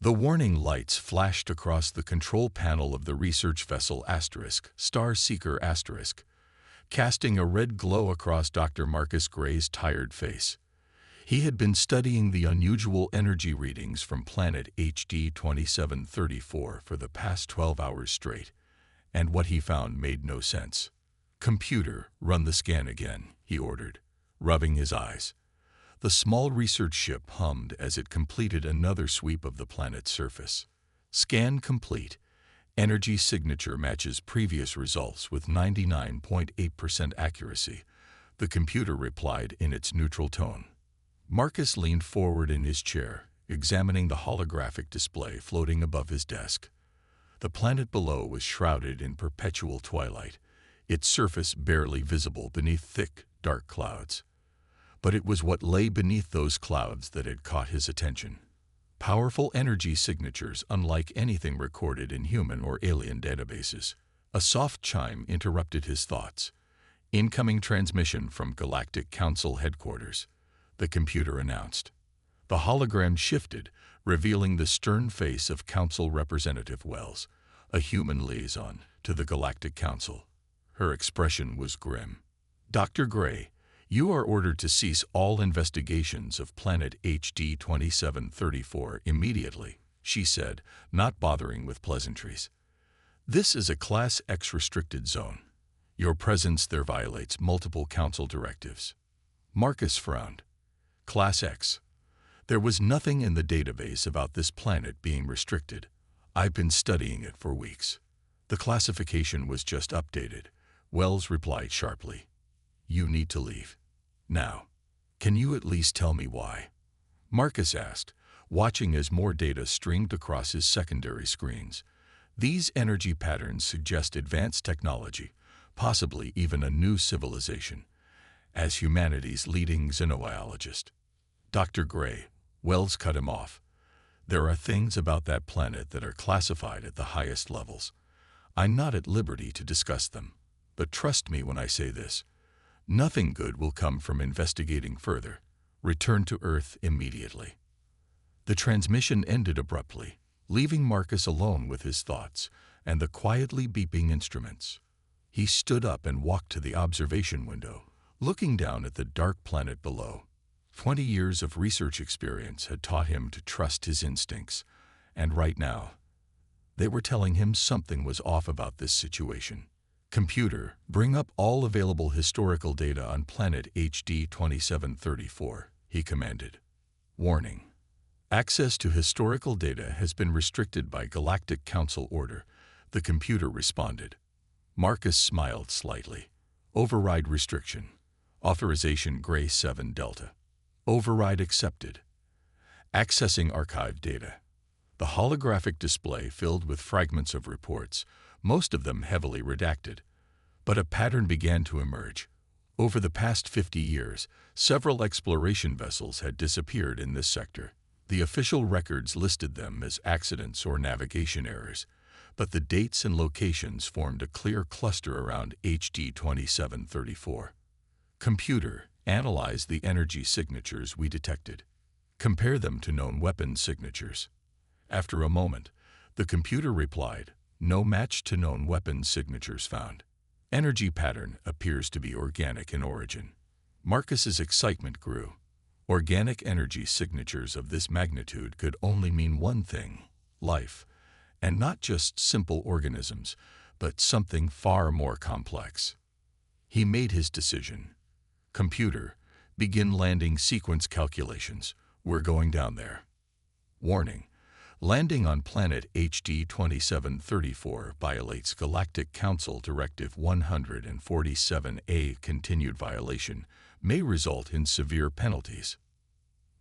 The warning lights flashed across the control panel of the research vessel Star Seeker *, casting a red glow across Dr. Marcus Gray's tired face. He had been studying the unusual energy readings from planet HD 2734 for the past 12 hours straight, and what he found made no sense. "Computer, run the scan again," he ordered, rubbing his eyes. The small research ship hummed as it completed another sweep of the planet's surface. "Scan complete. Energy signature matches previous results with 99.8% accuracy," the computer replied in its neutral tone. Marcus leaned forward in his chair, examining the holographic display floating above his desk. The planet below was shrouded in perpetual twilight, its surface barely visible beneath thick, dark clouds. But it was what lay beneath those clouds that had caught his attention. Powerful energy signatures unlike anything recorded in human or alien databases. A soft chime interrupted his thoughts. "Incoming transmission from Galactic Council headquarters," the computer announced. The hologram shifted, revealing the stern face of Council Representative Wells, a human liaison to the Galactic Council. Her expression was grim. "Dr. Gray, you are ordered to cease all investigations of planet HD 2734 immediately," she said, not bothering with pleasantries. "This is a Class X restricted zone. Your presence there violates multiple Council directives." Marcus frowned. Class X. There was nothing in the database about this planet being restricted. I've been studying it for weeks. The classification was just updated, Wells replied sharply. "You need to leave. Now. Can you at least tell me why?" Marcus asked, watching as more data streamed across his secondary screens. These energy patterns suggest advanced technology, possibly even a new civilization. As humanity's leading xenobiologist, "Dr. Gray," Wells cut him off. "There are things about that planet that are classified at the highest levels. I'm not at liberty to discuss them, but trust me when I say this. Nothing good will come from investigating further. Return to Earth immediately." The transmission ended abruptly, leaving Marcus alone with his thoughts and the quietly beeping instruments. He stood up and walked to the observation window, looking down at the dark planet below. 20 years of research experience had taught him to trust his instincts, and right now, they were telling him something was off about this situation. "Computer, bring up all available historical data on planet HD 2734, he commanded. "Warning. Access to historical data has been restricted by Galactic Council order," the computer responded. Marcus smiled slightly. "Override restriction. Authorization Gray 7 Delta. Override accepted. Accessing archived data." The holographic display filled with fragments of reports, most of them heavily redacted. But a pattern began to emerge. Over the past 50 years, several exploration vessels had disappeared in this sector. The official records listed them as accidents or navigation errors, but the dates and locations formed a clear cluster around HD 2734. "Computer, analyze the energy signatures we detected. Compare them to known weapon signatures." After a moment, the computer replied, "No match to known weapon signatures found. Energy pattern appears to be organic in origin." Marcus's excitement grew. Organic energy signatures of this magnitude could only mean one thing: life, and not just simple organisms, but something far more complex. He made his decision. "Computer, begin landing sequence calculations. We're going down there." Warning. Landing on planet HD 2734 violates Galactic Council Directive 147A. Continued violation may result in severe penalties.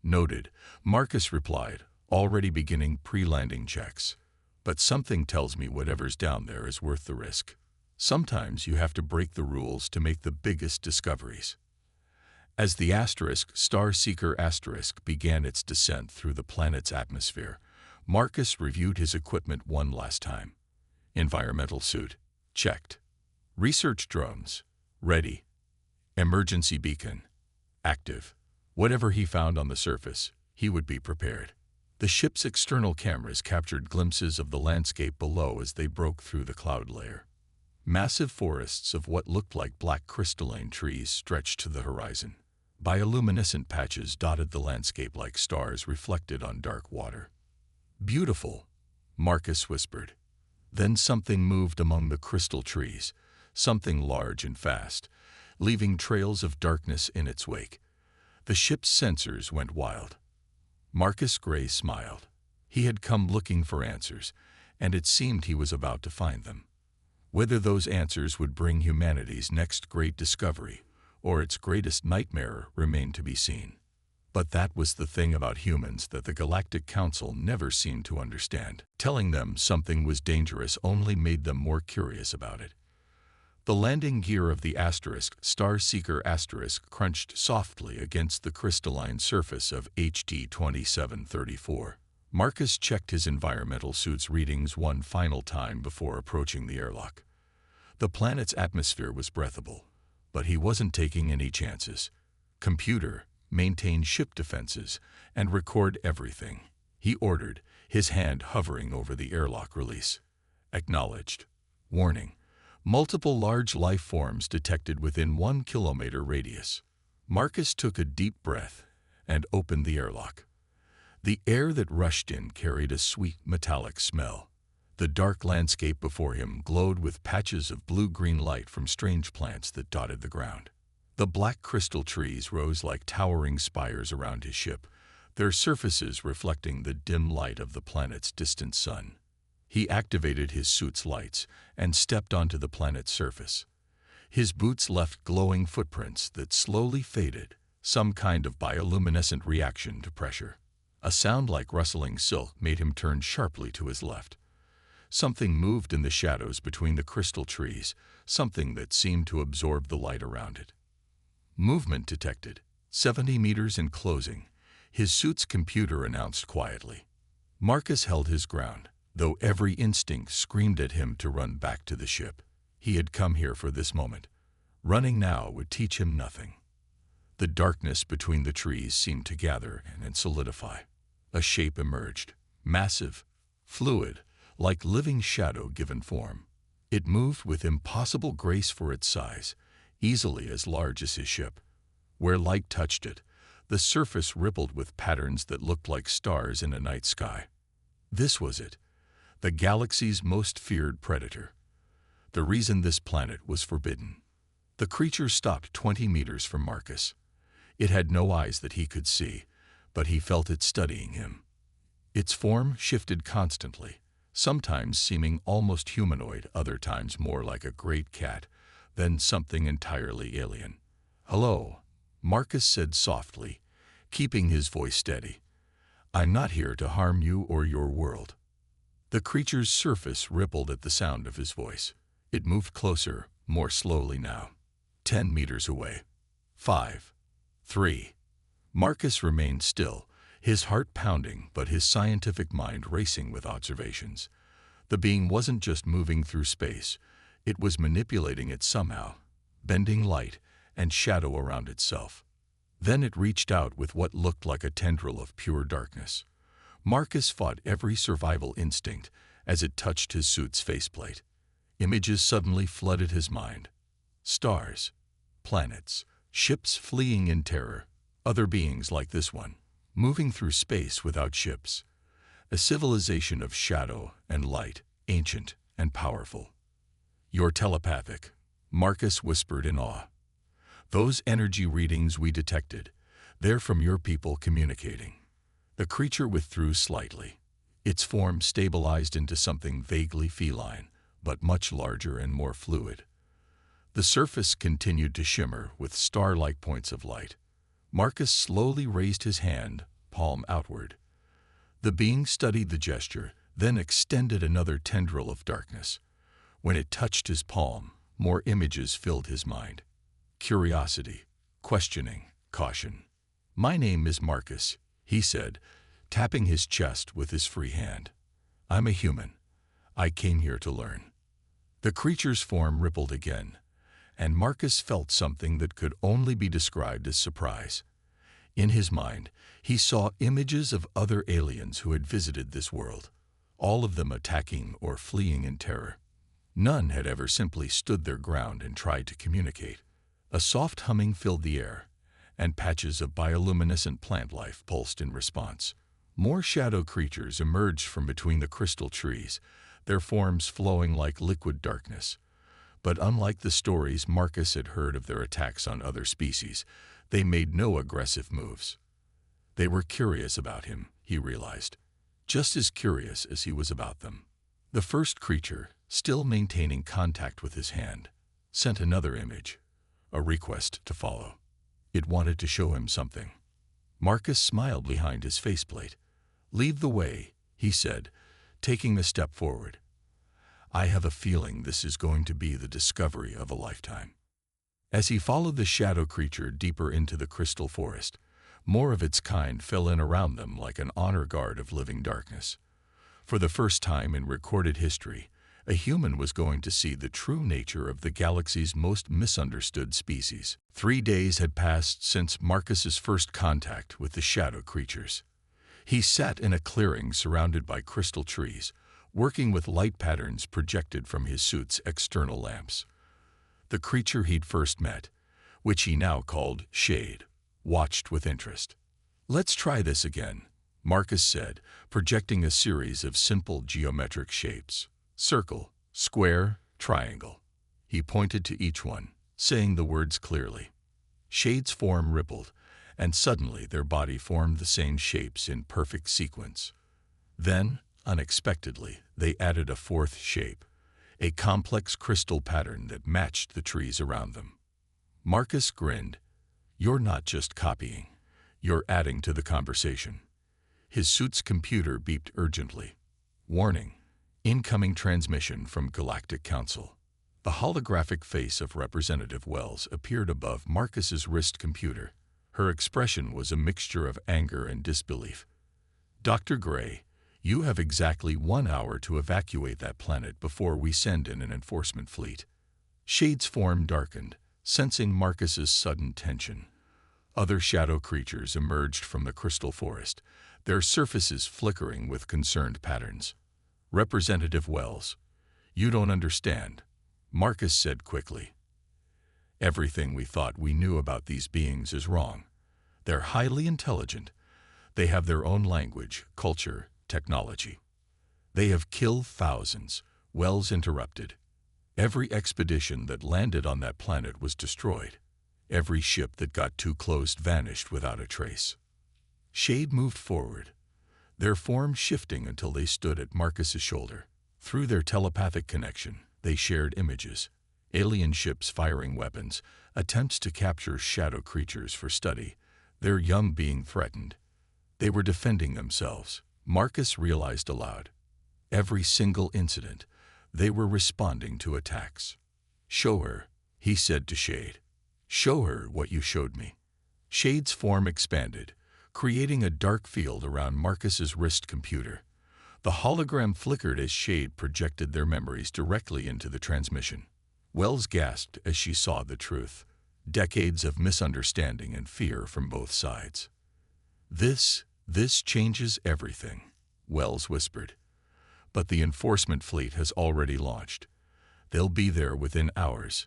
Noted, Marcus replied, already beginning pre-landing checks. "But something tells me whatever's down there is worth the risk. Sometimes you have to break the rules to make the biggest discoveries." As the Star Seeker began its descent through the planet's atmosphere, Marcus reviewed his equipment one last time. Environmental suit, checked. Research drones, ready. Emergency beacon, active. Whatever he found on the surface, he would be prepared. The ship's external cameras captured glimpses of the landscape below as they broke through the cloud layer. Massive forests of what looked like black crystalline trees stretched to the horizon. Bioluminescent patches dotted the landscape like stars reflected on dark water. "Beautiful," Marcus whispered. Then something moved among the crystal trees, something large and fast, leaving trails of darkness in its wake. The ship's sensors went wild. Marcus Gray smiled. He had come looking for answers, and it seemed he was about to find them. Whether those answers would bring humanity's next great discovery or its greatest nightmare remained to be seen. But that was the thing about humans that the Galactic Council never seemed to understand. Telling them something was dangerous only made them more curious about it. The landing gear of the Star Seeker crunched softly against the crystalline surface of HD 2734. Marcus checked his environmental suit's readings one final time before approaching the airlock. The planet's atmosphere was breathable, but he wasn't taking any chances. "Computer, maintain ship defenses and record everything," he ordered, his hand hovering over the airlock release. "Acknowledged. Warning. Multiple large life forms detected within 1 kilometer radius." Marcus took a deep breath and opened the airlock. The air that rushed in carried a sweet metallic smell. The dark landscape before him glowed with patches of blue-green light from strange plants that dotted the ground. The black crystal trees rose like towering spires around his ship, their surfaces reflecting the dim light of the planet's distant sun. He activated his suit's lights and stepped onto the planet's surface. His boots left glowing footprints that slowly faded, some kind of bioluminescent reaction to pressure. A sound like rustling silk made him turn sharply to his left. Something moved in the shadows between the crystal trees, something that seemed to absorb the light around it. "Movement detected. 70 meters in closing," his suit's computer announced quietly. Marcus held his ground, though every instinct screamed at him to run back to the ship. He had come here for this moment. Running now would teach him nothing. The darkness between the trees seemed to gather and solidify. A shape emerged, massive, fluid, like living shadow given form. It moved with impossible grace for its size, easily as large as his ship. Where light touched it, the surface rippled with patterns that looked like stars in a night sky. This was it, the galaxy's most feared predator. The reason this planet was forbidden. The creature stopped 20 meters from Marcus. It had no eyes that he could see, but he felt it studying him. Its form shifted constantly, sometimes seeming almost humanoid, other times more like a great cat, then something entirely alien. "Hello," Marcus said softly, keeping his voice steady. "I'm not here to harm you or your world." The creature's surface rippled at the sound of his voice. It moved closer, more slowly now. 10 meters away. 5. 3. Marcus remained still, his heart pounding but his scientific mind racing with observations. The being wasn't just moving through space, it was manipulating it somehow, bending light and shadow around itself. Then it reached out with what looked like a tendril of pure darkness. Marcus fought every survival instinct as it touched his suit's faceplate. Images suddenly flooded his mind. Stars, planets, ships fleeing in terror, other beings like this one, moving through space without ships. A civilization of shadow and light, ancient and powerful. "You're telepathic," Marcus whispered in awe. "Those energy readings we detected, they're from your people communicating." The creature withdrew slightly. Its form stabilized into something vaguely feline, but much larger and more fluid. The surface continued to shimmer with star-like points of light. Marcus slowly raised his hand, palm outward. The being studied the gesture, then extended another tendril of darkness. When it touched his palm, more images filled his mind. Curiosity, questioning, caution. "My name is Marcus," he said, tapping his chest with his free hand. "I'm a human. I came here to learn." The creature's form rippled again, and Marcus felt something that could only be described as surprise. In his mind, he saw images of other aliens who had visited this world, all of them attacking or fleeing in terror. None had ever simply stood their ground and tried to communicate. A soft humming filled the air, and patches of bioluminescent plant life pulsed in response. More shadow creatures emerged from between the crystal trees, their forms flowing like liquid darkness. But unlike the stories Marcus had heard of their attacks on other species, they made no aggressive moves. They were curious about him, he realized, just as curious as he was about them. The first creature, still maintaining contact with his hand, sent another image, a request to follow. It wanted to show him something. Marcus smiled behind his faceplate. "Leave the way," he said, taking a step forward. "I have a feeling this is going to be the discovery of a lifetime." As he followed the shadow creature deeper into the crystal forest, more of its kind fell in around them like an honor guard of living darkness. For the first time in recorded history, a human was going to see the true nature of the galaxy's most misunderstood species. 3 days had passed since Marcus's first contact with the shadow creatures. He sat in a clearing surrounded by crystal trees, working with light patterns projected from his suit's external lamps. The creature he'd first met, which he now called Shade, watched with interest. "Let's try this again," Marcus said, projecting a series of simple geometric shapes. "Circle, square, triangle." He pointed to each one, saying the words clearly. Shade's form rippled, and suddenly their body formed the same shapes in perfect sequence. Then, unexpectedly, they added a fourth shape, a complex crystal pattern that matched the trees around them. Marcus grinned. "You're not just copying, you're adding to the conversation." His suit's computer beeped urgently. "Warning. Incoming transmission from Galactic Council." The holographic face of Representative Wells appeared above Marcus's wrist computer. Her expression was a mixture of anger and disbelief. "Dr. Gray, you have exactly 1 hour to evacuate that planet before we send in an enforcement fleet." Shade's form darkened, sensing Marcus's sudden tension. Other shadow creatures emerged from the crystal forest, their surfaces flickering with concerned patterns. "Representative Wells, you don't understand," Marcus said quickly. "Everything we thought we knew about these beings is wrong. They're highly intelligent. They have their own language, culture, technology. They have killed thousands," Wells interrupted. "Every expedition that landed on that planet was destroyed. Every ship that got too close vanished without a trace." Shade moved forward, their form shifting until they stood at Marcus's shoulder. Through their telepathic connection, they shared images. Alien ships firing weapons, attempts to capture shadow creatures for study, their young being threatened. They were defending themselves, Marcus realized aloud. Every single incident, they were responding to attacks. "Show her," he said to Shade. "Show her what you showed me." Shade's form expanded, creating a dark field around Marcus's wrist computer. The hologram flickered as Shade projected their memories directly into the transmission. Wells gasped as she saw the truth. Decades of misunderstanding and fear from both sides. This changes everything," Wells whispered. "But the enforcement fleet has already launched. They'll be there within hours."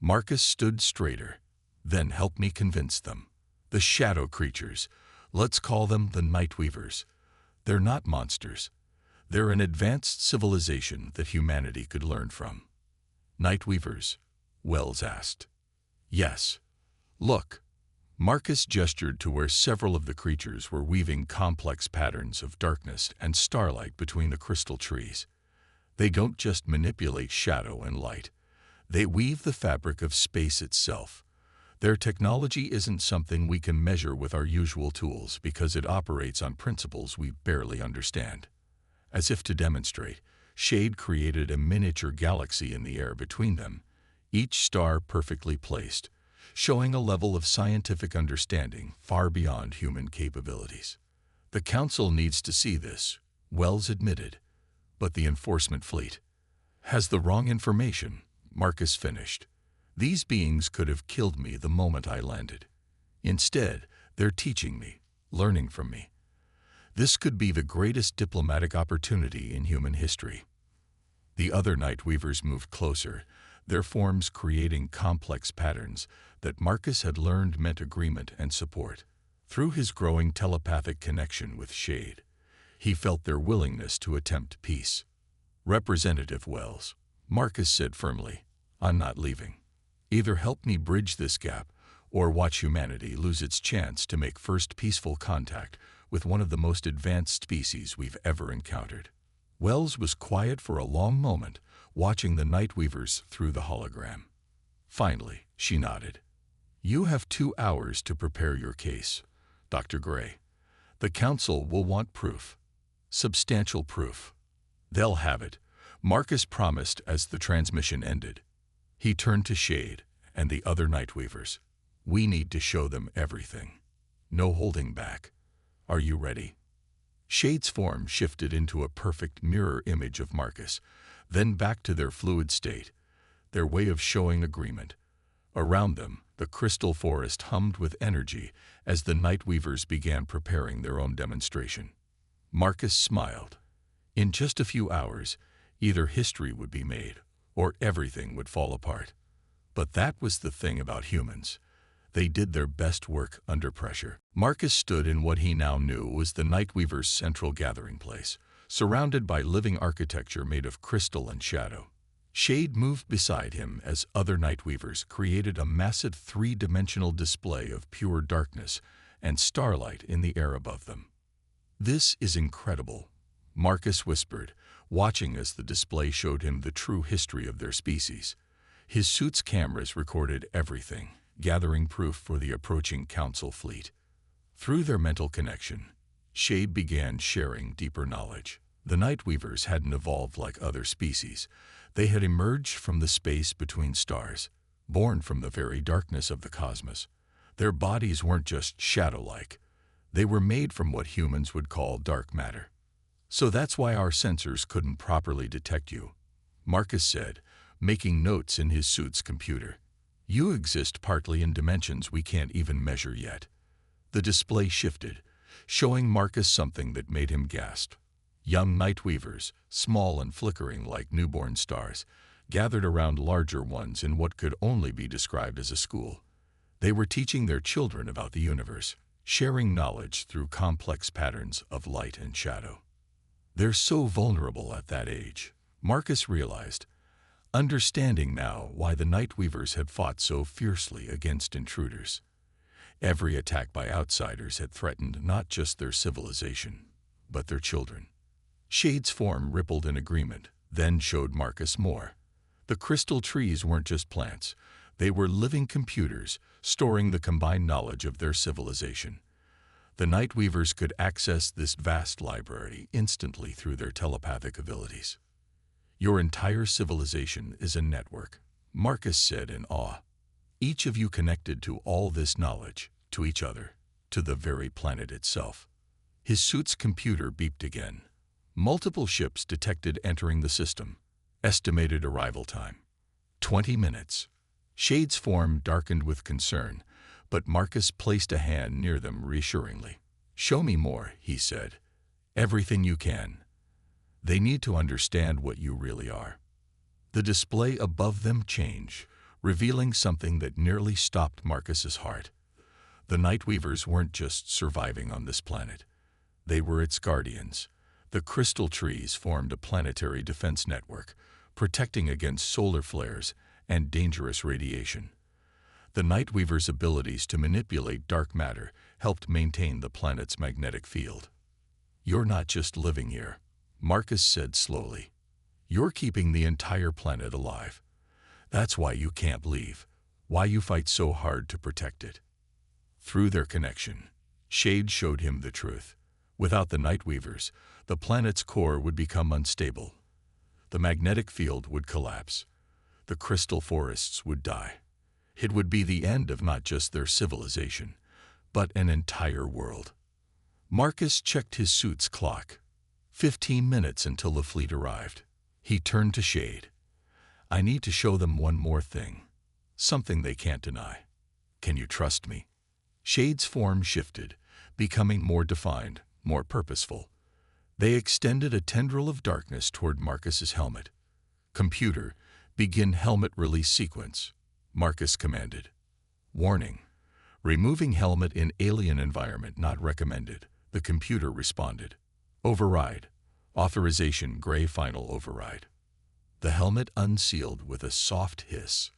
Marcus stood straighter. "Then help me convince them. The shadow creatures, let's call them the Nightweavers. They're not monsters. They're an advanced civilization that humanity could learn from." "Nightweavers?" Wells asked. "Yes. Look." Marcus gestured to where several of the creatures were weaving complex patterns of darkness and starlight between the crystal trees. "They don't just manipulate shadow and light. They weave the fabric of space itself. Their technology isn't something we can measure with our usual tools because it operates on principles we barely understand." As if to demonstrate, Shade created a miniature galaxy in the air between them, each star perfectly placed, showing a level of scientific understanding far beyond human capabilities. "The Council needs to see this," Wells admitted, "but the enforcement fleet has the wrong information," Marcus finished. "These beings could have killed me the moment I landed. Instead, They're teaching me, learning from me. This could be the greatest diplomatic opportunity in human history. The other Night Weavers moved closer, their forms creating complex patterns that Marcus had learned meant agreement and support. Through his growing telepathic connection with Shade, he felt their willingness to attempt peace. "Representative Wells," Marcus said firmly, "I'm not leaving. Either help me bridge this gap, or watch humanity lose its chance to make first peaceful contact with one of the most advanced species we've ever encountered." Wells was quiet for a long moment, watching the Night Weavers through the hologram. Finally, she nodded. "You have 2 hours to prepare your case, Dr. Gray. The Council will want proof. Substantial proof." "They'll have it," Marcus promised as the transmission ended. He turned to Shade and the other Night Weavers. "We need to show them everything. No holding back. Are you ready?" Shade's form shifted into a perfect mirror image of Marcus, then back to their fluid state, their way of showing agreement. Around them, the crystal forest hummed with energy as the Night Weavers began preparing their own demonstration. Marcus smiled. In just a few hours, either history would be made, or everything would fall apart. But that was the thing about humans. They did their best work under pressure. Marcus stood in what he now knew was the Night Weavers' central gathering place, surrounded by living architecture made of crystal and shadow. Shade moved beside him as other Night Weavers created a massive 3-dimensional display of pure darkness and starlight in the air above them. "This is incredible," Marcus whispered, watching as the display showed him the true history of their species. His suit's cameras recorded everything, gathering proof for the approaching Council fleet. Through their mental connection, Shade began sharing deeper knowledge. The Night Weavers hadn't evolved like other species. They had emerged from the space between stars, born from the very darkness of the cosmos. Their bodies weren't just shadow-like. They were made from what humans would call dark matter. "So that's why our sensors couldn't properly detect you," Marcus said, making notes in his suit's computer. "You exist partly in dimensions we can't even measure yet." The display shifted, showing Marcus something that made him gasp. Young Night Weavers, small and flickering like newborn stars, gathered around larger ones in what could only be described as a school. They were teaching their children about the universe, sharing knowledge through complex patterns of light and shadow. They're so vulnerable at that age, Marcus realized, understanding now why the Night Weavers had fought so fiercely against intruders. Every attack by outsiders had threatened not just their civilization, but their children. Shade's form rippled in agreement, then showed Marcus more. The crystal trees weren't just plants. They were living computers, storing the combined knowledge of their civilization. The Night Weavers could access this vast library instantly through their telepathic abilities. "Your entire civilization is a network," Marcus said in awe. "Each of you connected to all this knowledge, to each other, to the very planet itself." His suit's computer beeped again. Multiple ships detected entering the system. Estimated arrival time: 20 minutes. Shade's form darkened with concern, but Marcus placed a hand near them reassuringly. "Show me more," he said. "Everything you can. They need to understand what you really are." The display above them changed, revealing something that nearly stopped Marcus's heart. The Night Weavers weren't just surviving on this planet. They were its guardians. The crystal trees formed a planetary defense network, protecting against solar flares and dangerous radiation. The Night Weavers' abilities to manipulate dark matter helped maintain the planet's magnetic field. "You're not just living here," Marcus said slowly. "You're keeping the entire planet alive. That's why you can't leave, why you fight so hard to protect it." Through their connection, Shade showed him the truth. Without the Night Weavers, the planet's core would become unstable. The magnetic field would collapse. The crystal forests would die. It would be the end of not just their civilization, but an entire world. Marcus checked his suit's clock. 15 minutes until the fleet arrived. He turned to Shade. "I need to show them one more thing. Something they can't deny. Can you trust me?" Shade's form shifted, becoming more defined, more purposeful. They extended a tendril of darkness toward Marcus's helmet. "Computer, begin helmet release sequence," Marcus commanded. "Warning. Removing helmet in alien environment not recommended," the computer responded. "Override. Authorization Gray final override." The helmet unsealed with a soft hiss.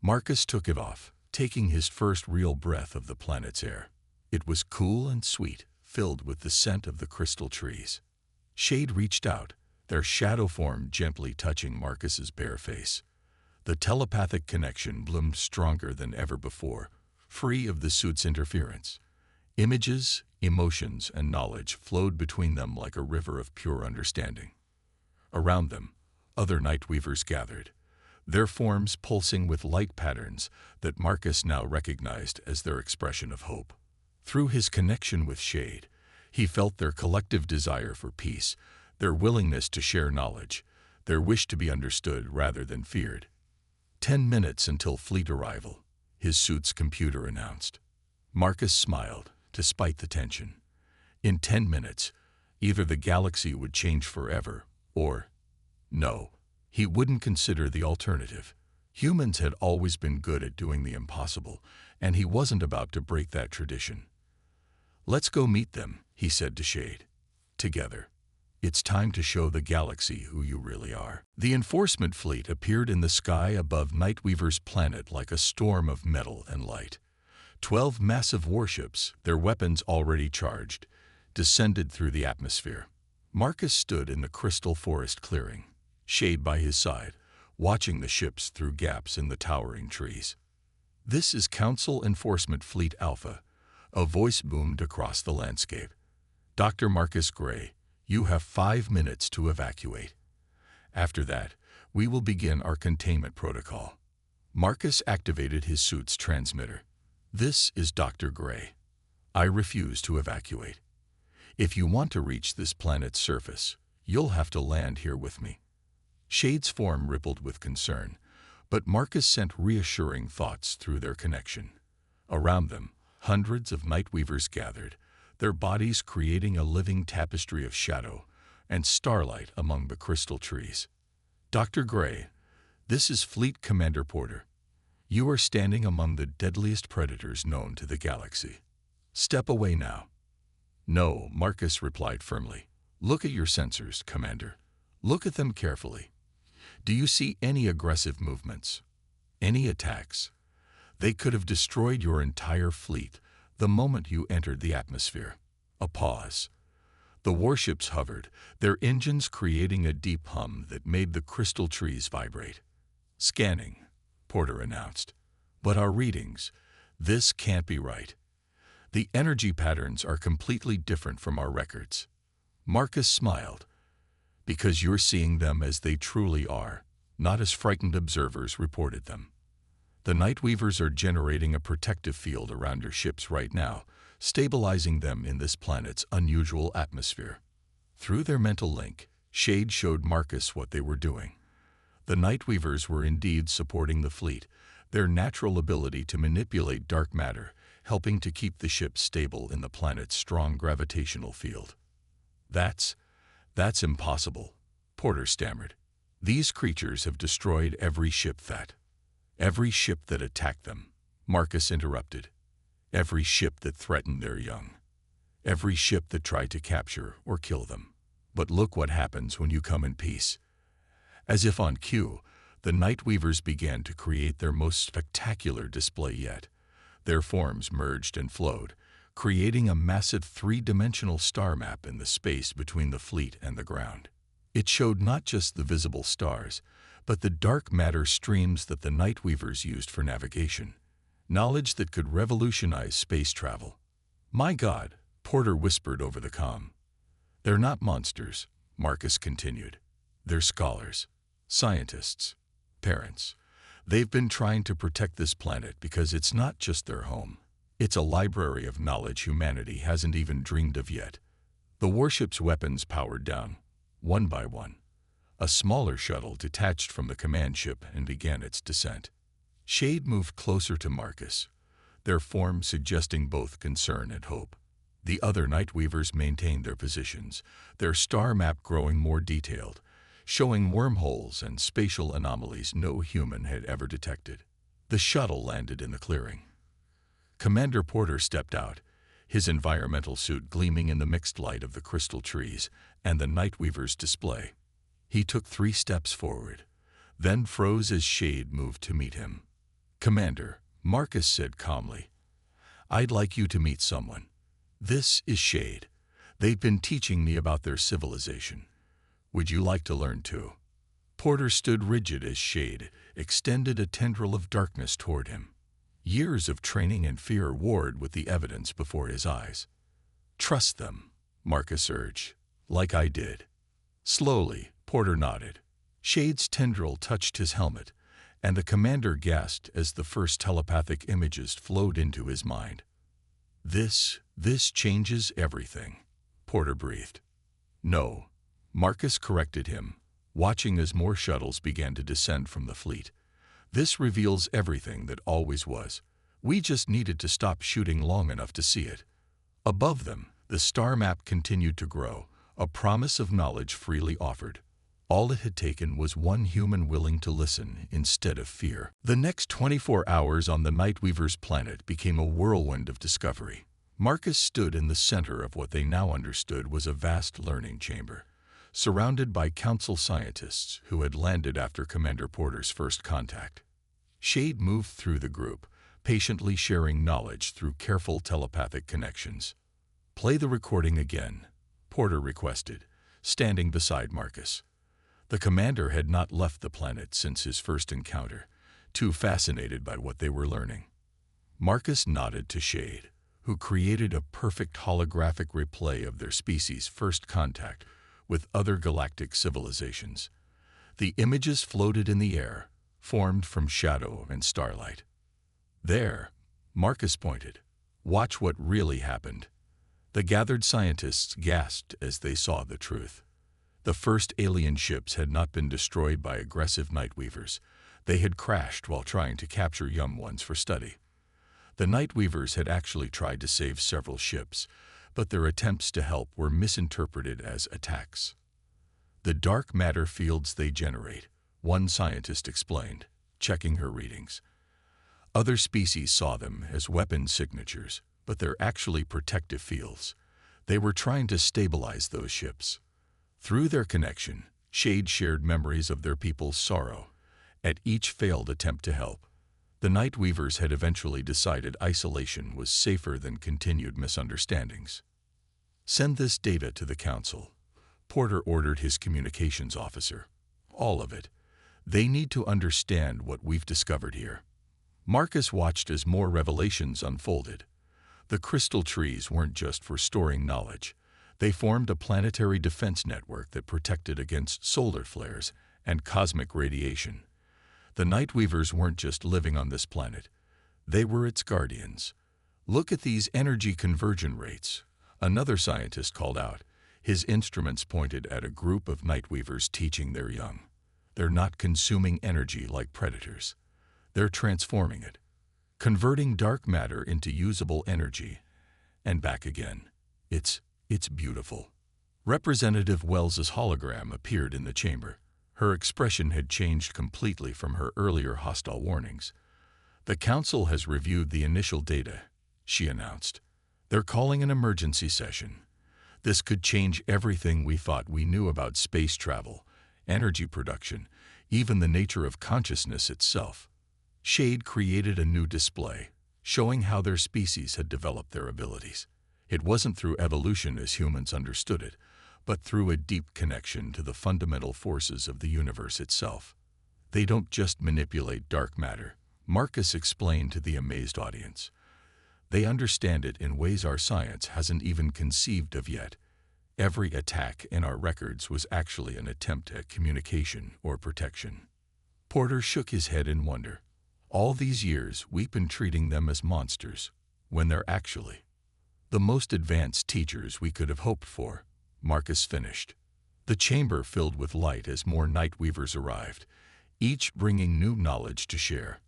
Marcus took it off, taking his first real breath of the planet's air. It was cool and sweet, filled with the scent of the crystal trees. Shade reached out, their shadow form gently touching Marcus's bare face. The telepathic connection bloomed stronger than ever before, free of the suit's interference. Images, emotions, and knowledge flowed between them like a river of pure understanding. Around them, other Nightweavers gathered, their forms pulsing with light patterns that Marcus now recognized as their expression of hope. Through his connection with Shade, he felt their collective desire for peace, their willingness to share knowledge, their wish to be understood rather than feared. 10 minutes until fleet arrival, his suit's computer announced. Marcus smiled, despite the tension. In 10 minutes, either the galaxy would change forever, or no, he wouldn't consider the alternative. Humans had always been good at doing the impossible, and he wasn't about to break that tradition. "Let's go meet them," he said to Shade. "Together. It's time to show the galaxy who you really are." The enforcement fleet appeared in the sky above Nightweaver's planet like a storm of metal and light. 12 massive warships, their weapons already charged, descended through the atmosphere. Marcus stood in the crystal forest clearing, Shade by his side, watching the ships through gaps in the towering trees. "This is Council Enforcement Fleet Alpha," a voice boomed across the landscape. "Dr. Marcus Gray, you have 5 minutes to evacuate. After that, we will begin our containment protocol." Marcus activated his suit's transmitter. "This is Dr. Gray. I refuse to evacuate. If you want to reach this planet's surface, you'll have to land here with me." Shade's form rippled with concern, but Marcus sent reassuring thoughts through their connection. Around them, hundreds of Nightweavers gathered, their bodies creating a living tapestry of shadow and starlight among the crystal trees. "Dr. Gray, this is Fleet Commander Porter. You are standing among the deadliest predators known to the galaxy. Step away now." "No," Marcus replied firmly. "Look at your sensors, Commander. Look at them carefully. Do you see any aggressive movements? Any attacks? They could have destroyed your entire fleet the moment you entered the atmosphere." A pause. The warships hovered, their engines creating a deep hum that made the crystal trees vibrate. "Scanning," Porter announced. "But our readings, this can't be right. The energy patterns are completely different from our records." Marcus smiled. "Because you're seeing them as they truly are, not as frightened observers reported them. The Nightweavers are generating a protective field around your ships right now, stabilizing them in this planet's unusual atmosphere." Through their mental link, Shade showed Marcus what they were doing. The Nightweavers were indeed supporting the fleet, their natural ability to manipulate dark matter, helping to keep the ship stable in the planet's strong gravitational field. That's impossible," Porter stammered. "These creatures have destroyed every ship that attacked them," Marcus interrupted. "Every ship that threatened their young. Every ship that tried to capture or kill them. But look what happens when you come in peace." As if on cue, the Nightweavers began to create their most spectacular display yet. Their forms merged and flowed, creating a massive 3-dimensional star map in the space between the fleet and the ground. It showed not just the visible stars, but the dark matter streams that the Nightweavers used for navigation, knowledge that could revolutionize space travel. "My God," Porter whispered over the comm. "They're not monsters," Marcus continued. "They're scholars, scientists, parents. They've been trying to protect this planet because it's not just their home. It's a library of knowledge humanity hasn't even dreamed of yet." The warship's weapons powered down, one by one. A smaller shuttle detached from the command ship and began its descent. Shade moved closer to Marcus. their form suggesting both concern and hope. The other Nightweavers maintained their positions, their star map growing more detailed, showing wormholes and spatial anomalies no human had ever detected. The shuttle landed in the clearing. Commander Porter stepped out, his environmental suit gleaming in the mixed light of the crystal trees and the Nightweaver's display. He took 3 steps forward, then froze as Shade moved to meet him. "Commander," Marcus said calmly, "I'd like you to meet someone. This is Shade. They've been teaching me about their civilization. Would you like to learn too?" Porter stood rigid as Shade extended a tendril of darkness toward him. Years of training and fear warred with the evidence before his eyes. "Trust them," Marcus urged, "like I did." Slowly, Porter nodded. Shade's tendril touched his helmet, and the commander gasped as the first telepathic images flowed into his mind. This changes everything," Porter breathed. "No," Marcus corrected him, watching as more shuttles began to descend from the fleet. "This reveals everything that always was. We just needed to stop shooting long enough to see it." Above them, the star map continued to grow, a promise of knowledge freely offered. All it had taken was one human willing to listen instead of fear. The next 24 hours on the Nightweaver's planet became a whirlwind of discovery. Marcus stood in the center of what they now understood was a vast learning chamber, surrounded by council scientists who had landed after Commander Porter's first contact. Shade moved through the group, patiently sharing knowledge through careful telepathic connections. "Play the recording again," Porter requested, standing beside Marcus. The commander had not left the planet since his first encounter, too fascinated by what they were learning. Marcus nodded to Shade, who created a perfect holographic replay of their species' first contact with other galactic civilizations. The images floated in the air, formed from shadow and starlight. "There," Marcus pointed. "Watch what really happened." The gathered scientists gasped as they saw the truth. The first alien ships had not been destroyed by aggressive Nightweavers. They had crashed while trying to capture young ones for study. The Nightweavers had actually tried to save several ships, but their attempts to help were misinterpreted as attacks. "The dark matter fields they generate," one scientist explained, checking her readings. "Other species saw them as weapon signatures, but they're actually protective fields. They were trying to stabilize those ships." Through their connection, Shade shared memories of their people's sorrow at each failed attempt to help. The Nightweavers had eventually decided isolation was safer than continued misunderstandings. "Send this data to the council," Porter ordered his communications officer. "All of it. They need to understand what we've discovered here." Marcus watched as more revelations unfolded. The crystal trees weren't just for storing knowledge. They formed a planetary defense network that protected against solar flares and cosmic radiation. The Nightweavers weren't just living on this planet. They were its guardians. "Look at these energy conversion rates," another scientist called out. His instruments pointed at a group of Nightweavers teaching their young. "They're not consuming energy like predators. They're transforming it, converting dark matter into usable energy, and back again. It's beautiful." Representative Wells's hologram appeared in the chamber. Her expression had changed completely from her earlier hostile warnings. "The council has reviewed the initial data," she announced. "They're calling an emergency session. This could change everything we thought we knew about space travel, energy production, even the nature of consciousness itself." Shade created a new display, showing how their species had developed their abilities. It wasn't through evolution as humans understood it, but through a deep connection to the fundamental forces of the universe itself. "They don't just manipulate dark matter," Marcus explained to the amazed audience. "They understand it in ways our science hasn't even conceived of yet. Every attack in our records was actually an attempt at communication or protection." Porter shook his head in wonder. "All these years we've been treating them as monsters, when they're actually the most advanced teachers we could have hoped for," Marcus finished. The chamber filled with light as more Nightweavers arrived, each bringing new knowledge to share.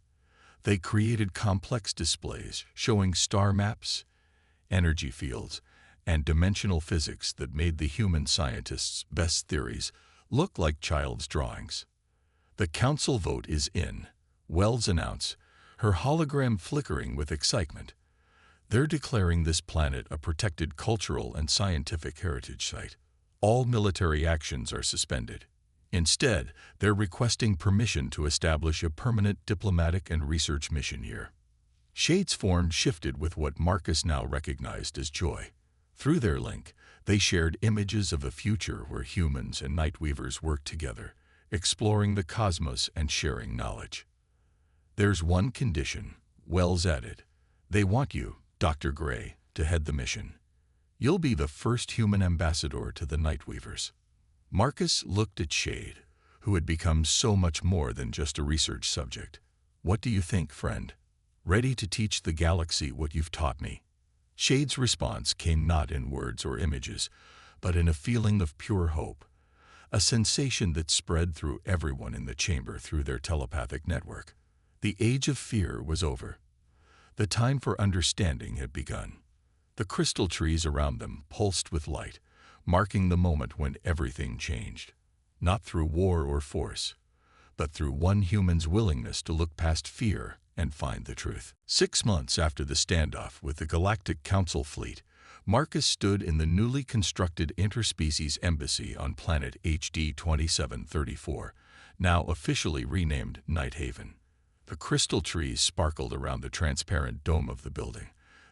They created complex displays showing star maps, energy fields, and dimensional physics that made the human scientists' best theories look like child's drawings. The council vote is in, Wells announced, her hologram flickering with excitement. They're declaring this planet a protected cultural and scientific heritage site. All military actions are suspended. Instead, they're requesting permission to establish a permanent diplomatic and research mission here. Shade's form shifted with what Marcus now recognized as joy. Through their link, they shared images of a future where humans and Nightweavers work together, exploring the cosmos and sharing knowledge. There's one condition, Wells added. They want you, Dr. Gray, to head the mission. You'll be the first human ambassador to the Nightweavers. Marcus looked at Shade, who had become so much more than just a research subject. What do you think, friend? Ready to teach the galaxy what you've taught me? Shade's response came not in words or images, but in a feeling of pure hope, a sensation that spread through everyone in the chamber through their telepathic network. The age of fear was over. The time for understanding had begun. The crystal trees around them pulsed with light, marking the moment when everything changed. Not through war or force, but through one human's willingness to look past fear and find the truth. 6 months after the standoff with the Galactic Council fleet, Marcus stood in the newly constructed interspecies embassy on planet HD 2734, now officially renamed Nighthaven. The crystal trees sparkled around the transparent dome of the building,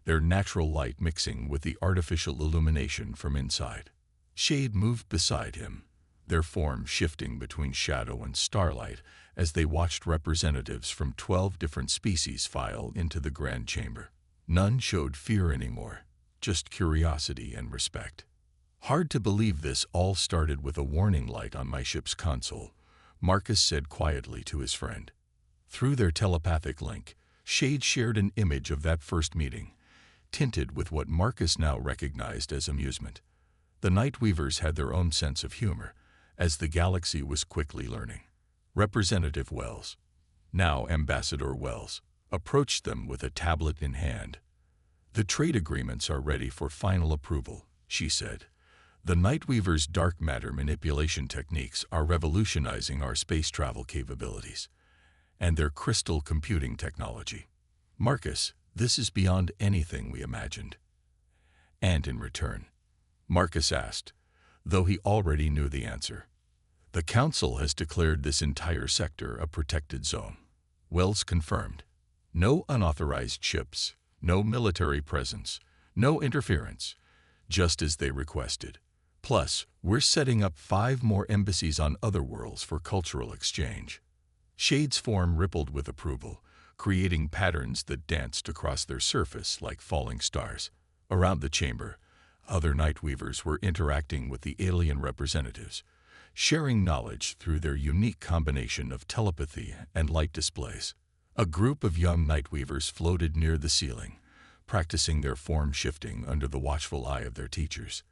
their natural light mixing with the artificial illumination from inside. Shade moved beside him, their form shifting between shadow and starlight as they watched representatives from 12 different species file into the grand chamber. None showed fear anymore, just curiosity and respect. Hard to believe this all started with a warning light on my ship's console, Marcus said quietly to his friend. Through their telepathic link, Shade shared an image of that first meeting, tinted with what Marcus now recognized as amusement. The Nightweavers had their own sense of humor, as the galaxy was quickly learning. Representative Wells, now Ambassador Wells, approached them with a tablet in hand. The trade agreements are ready for final approval, she said. The Nightweavers' dark matter manipulation techniques are revolutionizing our space travel capabilities, and their crystal computing technology. Marcus, this is beyond anything we imagined. And in return, Marcus asked, though he already knew the answer. The Council has declared this entire sector a protected zone. Wells confirmed. No unauthorized ships, no military presence, no interference, just as they requested. Plus, we're setting up 5 more embassies on other worlds for cultural exchange. Shade's form rippled with approval, creating patterns that danced across their surface like falling stars. Around the chamber, other Nightweavers were interacting with the alien representatives, sharing knowledge through their unique combination of telepathy and light displays. A group of young Nightweavers floated near the ceiling, practicing their form shifting under the watchful eye of their teachers.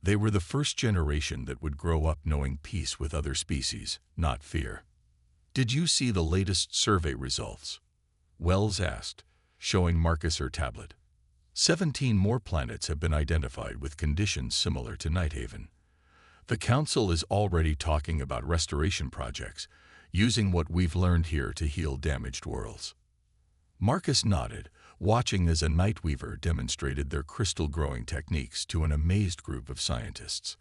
They were the first generation that would grow up knowing peace with other species, not fear. Did you see the latest survey results? Wells asked, showing Marcus her tablet. 17 more planets have been identified with conditions similar to Nighthaven. The Council is already talking about restoration projects, using what we've learned here to heal damaged worlds. Marcus nodded, watching as a Nightweaver demonstrated their crystal-growing techniques to an amazed group of scientists.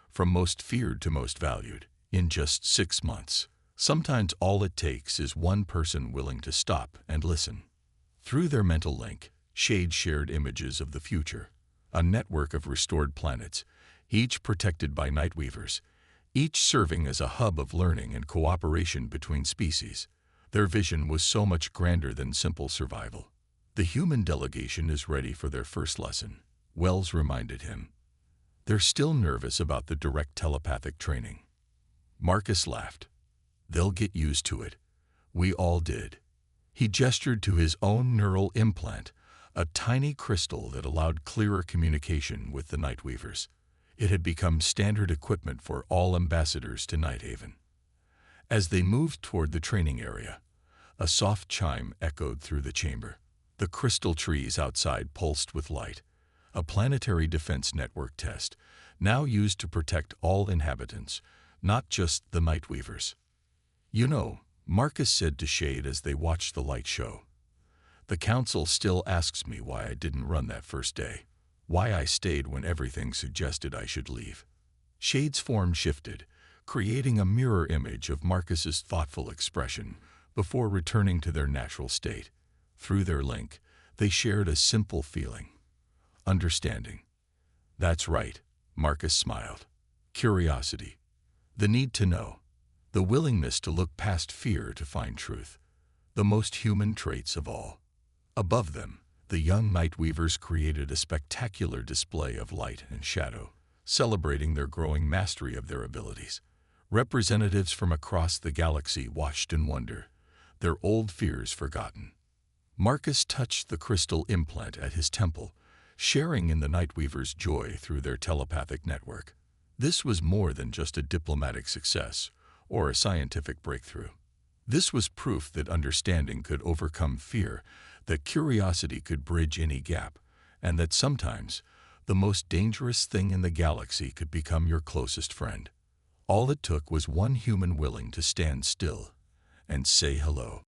From most feared to most valued, in just 6 months. Sometimes all it takes is one person willing to stop and listen. Through their mental link, Shade shared images of the future, a network of restored planets, each protected by Nightweavers, each serving as a hub of learning and cooperation between species. Their vision was so much grander than simple survival. The human delegation is ready for their first lesson, Wells reminded him. They're still nervous about the direct telepathic training. Marcus laughed. They'll get used to it. We all did. He gestured to his own neural implant, a tiny crystal that allowed clearer communication with the Nightweavers. It had become standard equipment for all ambassadors to Nighthaven. As they moved toward the training area, A soft chime echoed through the chamber. The crystal trees outside pulsed with light. A planetary defense network test, now used to protect all inhabitants, not just the Nightweavers. You know, Marcus said to Shade as they watched the light show. The council still asks me why I didn't run that first day. Why I stayed when everything suggested I should leave. Shade's form shifted, creating a mirror image of Marcus's thoughtful expression before returning to their natural state. Through their link, they shared a simple feeling. Understanding. That's right, Marcus smiled. Curiosity. The need to know. The willingness to look past fear to find truth. The most human traits of all. Above them, the young Nightweavers created a spectacular display of light and shadow, celebrating their growing mastery of their abilities. Representatives from across the galaxy watched in wonder, their old fears forgotten. Marcus touched the crystal implant at his temple, sharing in the Nightweavers' joy through their telepathic network. This was more than just a diplomatic success or a scientific breakthrough. This was proof that understanding could overcome fear, that curiosity could bridge any gap, and that sometimes the most dangerous thing in the galaxy could become your closest friend. All it took was one human willing to stand still and say hello.